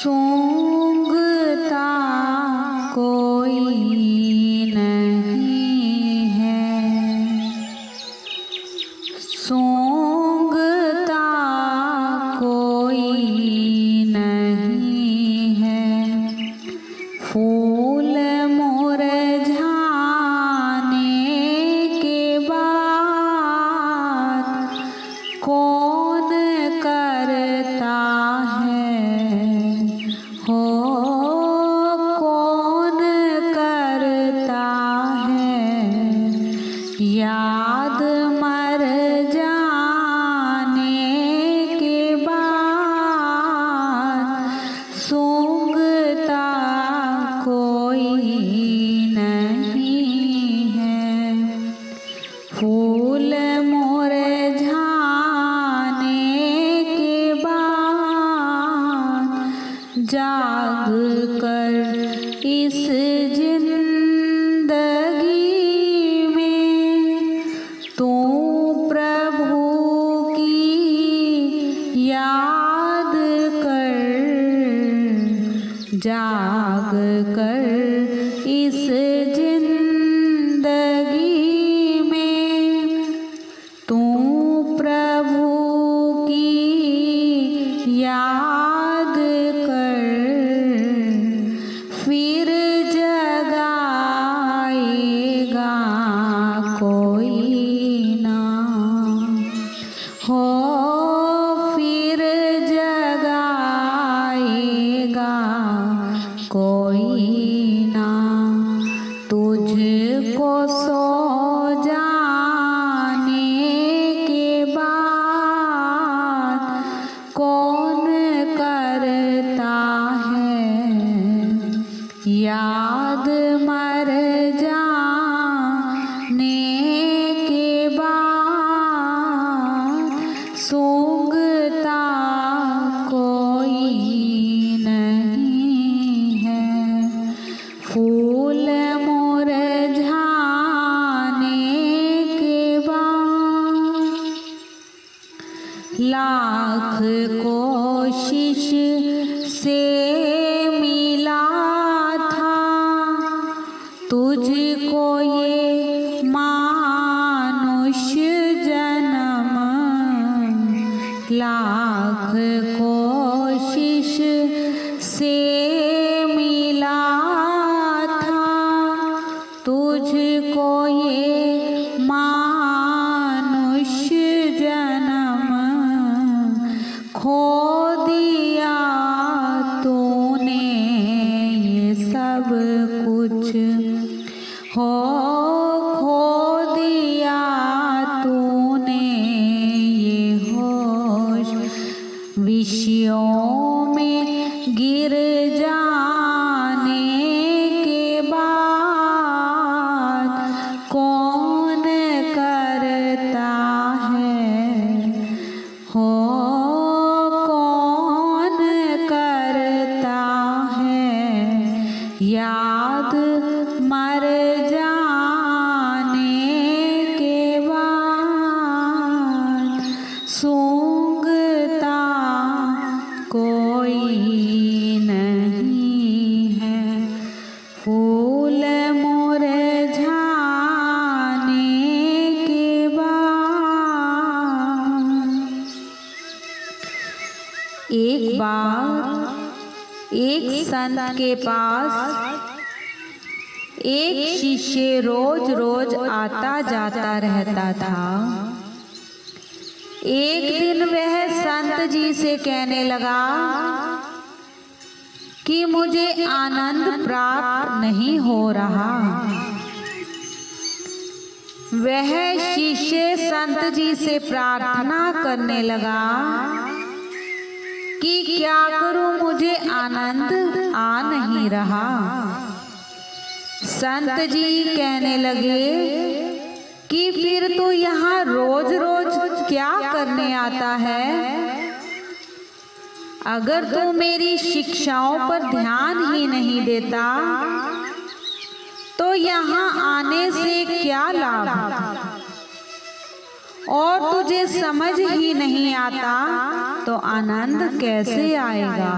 सूंघता कोई नहीं है, सूंघता कोई नहीं है। फूल मुरझाने के बाद कौन करता है, हो कौन करता है याद मर जाने के बाद सूंघता कोई नहीं है। फूल मुरझाने के बाद जाग कर इस जिंदगी में तू प्रभु की याद कर, जाग कर इस जिंदगी में तू प्रभु की याद कर, फिर जगाएगा कोई ना, हो फिर जगाएगा कोई ना। तुझको सो जाने के बाद कौन करता है याद मर जाने के बाद सूंघता कोई नहीं है। फूल मुरझाने के बाद लाख कोशिश से मिला था तुझको ये मानुष्य जन्म, लाख कोशिश से मिला था तुझको ये मानुष्य जन्म, खो दिया तूने ये सब कुछ, हो खो दिया तूने ये होश, विषयों में गिर जाने के बाद कौन करता है, हो कौन करता है याद मर जाने के बाद सूंघता कोई नहीं है। फूल मुरझाने के बाद। एक बार एक संत के पास एक शिष्य रोज रोज आता जाता रहता था। एक दिन वह संत जी से कहने लगा कि मुझे आनंद प्राप्त नहीं हो रहा। वह शिष्य संत जी से प्रार्थना करने लगा कि क्या करूं, मुझे आनंद आ नहीं रहा। संत जी कहने लगे कि फिर तू यहाँ रोज रोज क्या करने आता है? अगर तू मेरी शिक्षाओं पर ध्यान ही नहीं देता तो यहाँ आने से क्या लाभ? और तुझे समझ ही नहीं आता तो आनंद कैसे आएगा?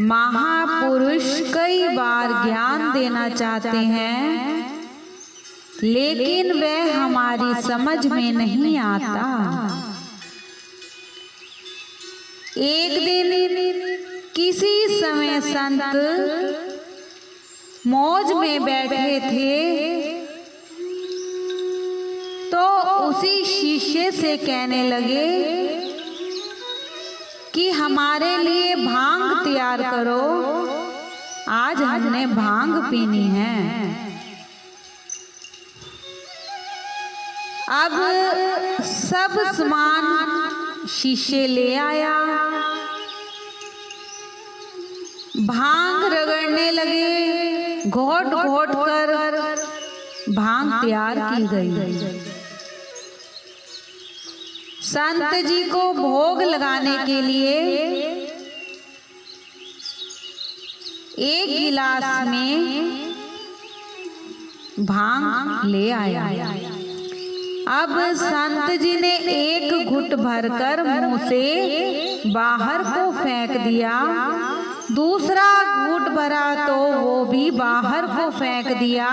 महापुरुष कई बार ज्ञान देना चाहते हैं, लेकिन वह हमारी समझ में नहीं आता। एक दिन किसी समय संत मौज में बैठे थे, तो उसी शिष्य से कहने लगे कि हमारे लिए भांग तैयार करो, आज हमने भांग पीनी है। अब सब सामान शिष्य ले आया, भांग रगड़ने लगे, घोट घोट कर भांग तैयार की गई। संत जी को भोग लगाने के लिए एक गिलास में भांग ले आया। अब संत जी ने एक घुट भरकर मुंह से बाहर को फेंक दिया, दूसरा घुट भरा तो वो भी बाहर को फेंक दिया।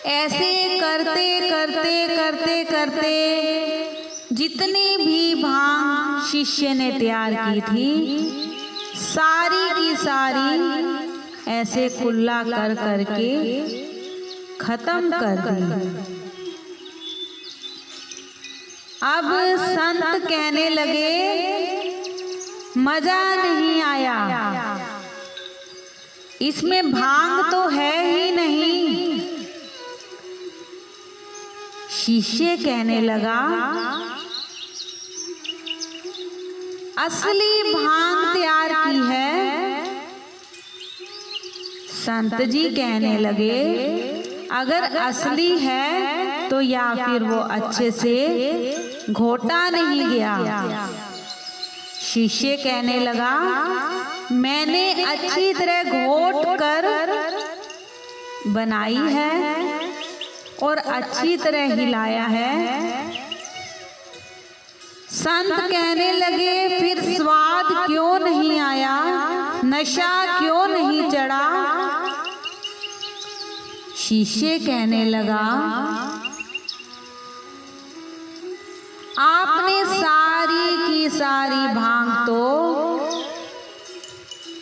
ऐसे करते करते करते करते जितनी भी भांग शिष्य ने तैयार की थी, सारी की सारी ऐसे कुल्ला कर करके खत्म कर दी। अब संत कहने लगे, मजा नहीं आया, इसमें भांग तो है ही नहीं। शिष्य कहने लगा, असली भांग तैयार की है। संत जी कहने लगे, अगर असली है तो या फिर वो अच्छे से घोटा नहीं गया। शिष्य कहने लगा, मैंने अच्छी तरह घोट कर बनाई है और अच्छी तरह हिलाया है। संत कहने लगे, फिर स्वाद क्यों नहीं आया, नशा क्यों नहीं चढ़ा? शिष्य कहने लगा, आपने सारी की सारी भांग तो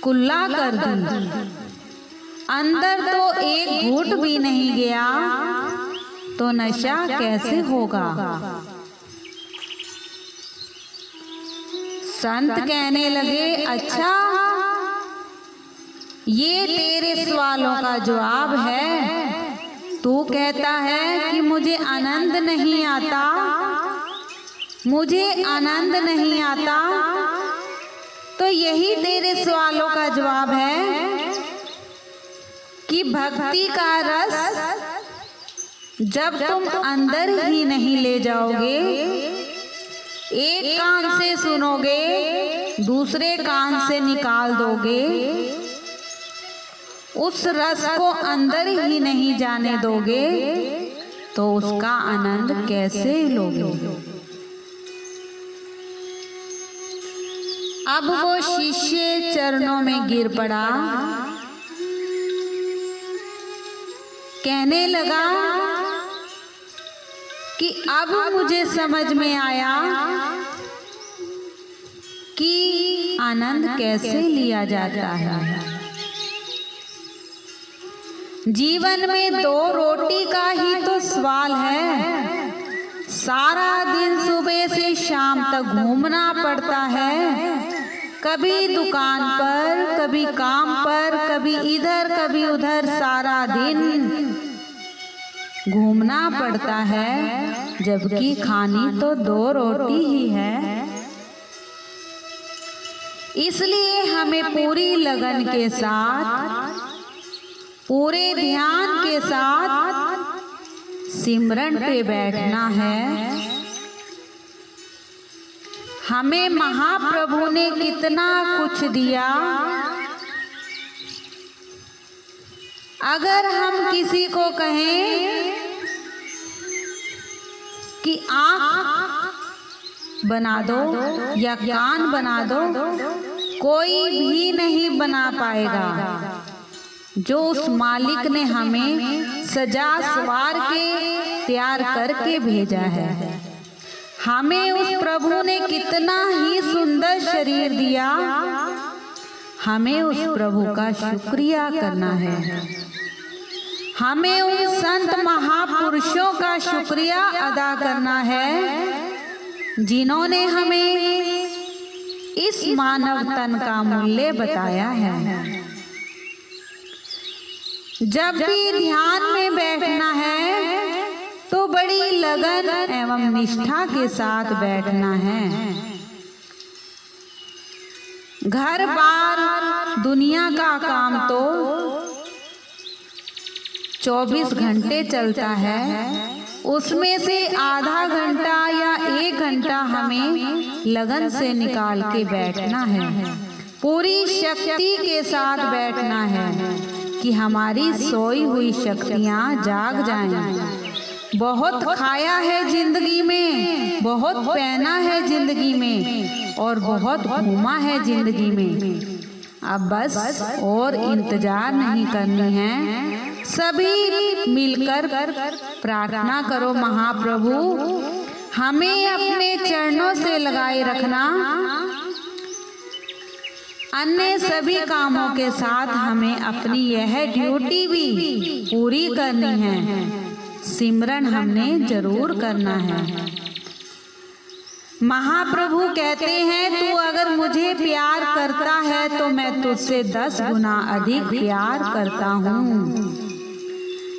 कुल्ला कर दी, अंदर तो एक घूंट भी नहीं गया, तो नशा कैसे होगा? संत कहने लगे, अच्छा ये तेरे सवालों का जवाब है। तू कहता है कि मुझे आनंद नहीं आता, मुझे आनंद नहीं आता, तो यही तेरे सवालों का जवाब है कि भक्ति का रस जब तुम अंदर ही नहीं ले जाओगे, एक कान से सुनोगे, दूसरे कान से निकाल दोगे, उस रस को अंदर ही नहीं जाने दोगे, तो उसका आनंद कैसे लोगे? अब वो शिष्य चरणों में गिर पड़ा, कहने लगा कि अब मुझे समझ में आया कि आनंद कैसे लिया जाता है। जीवन में 2 रोटी का ही तो सवाल है। सारा दिन सुबह से शाम तक घूमना पड़ता है, कभी दुकान पर, कभी काम पर, कभी इधर कभी उधर, सारा दिन घूमना पड़ता है, जबकि खानी तो 2 रोटी ही है। इसलिए हमें पूरी लगन के साथ, पूरे ध्यान के साथ सिमरन पे बैठना है। हमें महाप्रभु ने कितना कुछ दिया, अगर हम किसी को कहें कि आँख बना दो या कान बना दो, कोई भी नहीं बना पाएगा। जो उस मालिक ने हमें सजा सवार के तैयार करके भेजा है। हमें उस प्रभु ने कितना ही सुंदर शरीर दिया, हमें उस प्रभु का शुक्रिया करना है। हमें उन संत महापुरुषों का शुक्रिया अदा करना है जिन्होंने हमें इस मानव तन का मूल्य बताया है। जब भी ध्यान में बैठना है तो बड़ी लगन एवं निष्ठा के साथ बैठना है। घर बार दुनिया का काम तो 24 घंटे चलता है, उसमें से आधा घंटा या 1 घंटा हमें लगन से निकाल के बैठना है। पूरी शक्ति के साथ बैठना है कि हमारी सोई हुई शक्तियां जाग जाएं। बहुत खाया है जिंदगी में, बहुत पहना है जिंदगी में और बहुत घूमा है जिंदगी में। अब बस और इंतजार नहीं करनी है। सभी मिलकर प्रार्थना करो, महाप्रभु हमें अपने चरणों से लगाए रखना। अन्य सभी कामों के साथ हमें अपनी यह ड्यूटी भी पूरी करनी है। सिमरन हमने जरूर करना है। महाप्रभु कहते हैं, तू अगर मुझे प्यार करता है तो मैं तुझसे 10 गुना अधिक प्यार करता हूँ।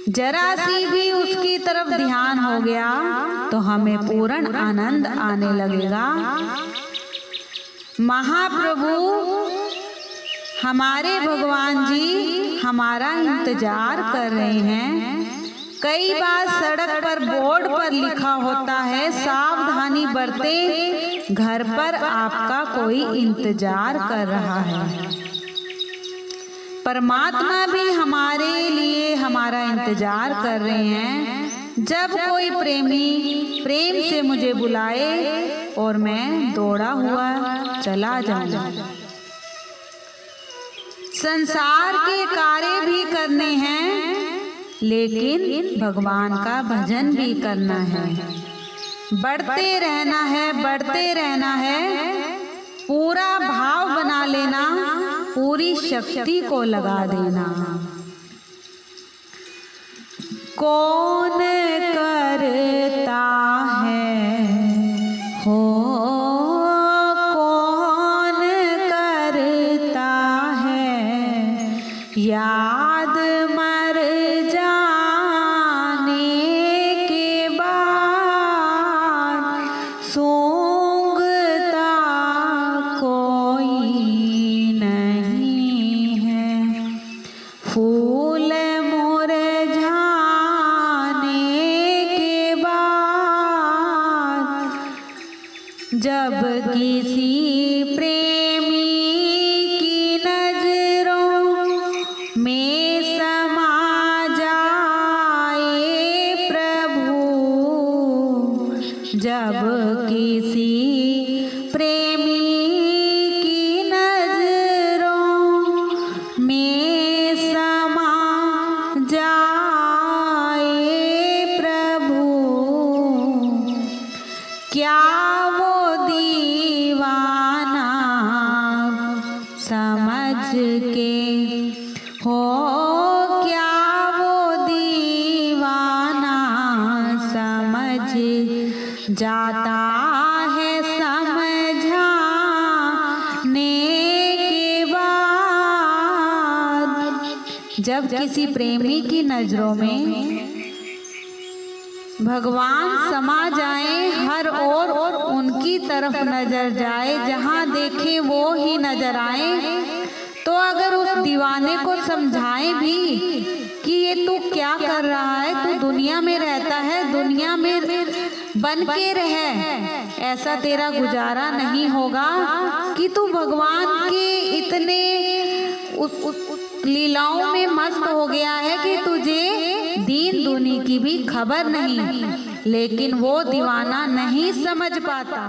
जरा सी भी उसकी तरफ ध्यान हो गया तो हमें पूर्ण आनंद आने लगेगा। महाप्रभु हमारे भगवान जी हमारा इंतजार कर रहे हैं। कई बार सड़क पर बोर्ड पर लिखा होता है, सावधानी बरतें, घर पर आपका कोई इंतजार कर रहा है। परमात्मा भी हमारे लिए हमारा इंतजार कर रहे हैं। जब कोई प्रेमी प्रेम से मुझे बुलाए और मैं दौड़ा हुआ चला जाऊं। संसार के कार्य भी करने हैं, लेकिन भगवान का भजन भी करना है। बढ़ते रहना है, बढ़ते रहना है। पूरा भाव बना लेना, पूरी शक्ति को लगा देना। कौन करता है हो, कौन करता है याद मर जाने के बाद, सूंघता कोई नहीं है, फूल जब किसी प्रेमी की नजरों में समा जाए प्रभु, जब किसी प्रेमी की नजरों में समा जाए प्रभु, क्या समझ के हो, क्या वो दीवाना समझ जाता है समझाने के बाद। जब किसी प्रेमी की नजरों में भगवान समा जाए, हर ओर और उनकी तरफ नजर जाए, जहां देखे वो ही नजर आए, तो अगर उस दीवाने को समझाएं भी कि ये तू क्या कर रहा है, तू दुनिया में रहता है, दुनिया में बन के रह, ऐसा तेरा गुजारा नहीं होगा कि तू भगवान के इतने लीलाओं में मस्त हो गया है कि तुझे दीन दुनी की भी खबर नहीं। लेकिन वो दीवाना नहीं समझ पाता।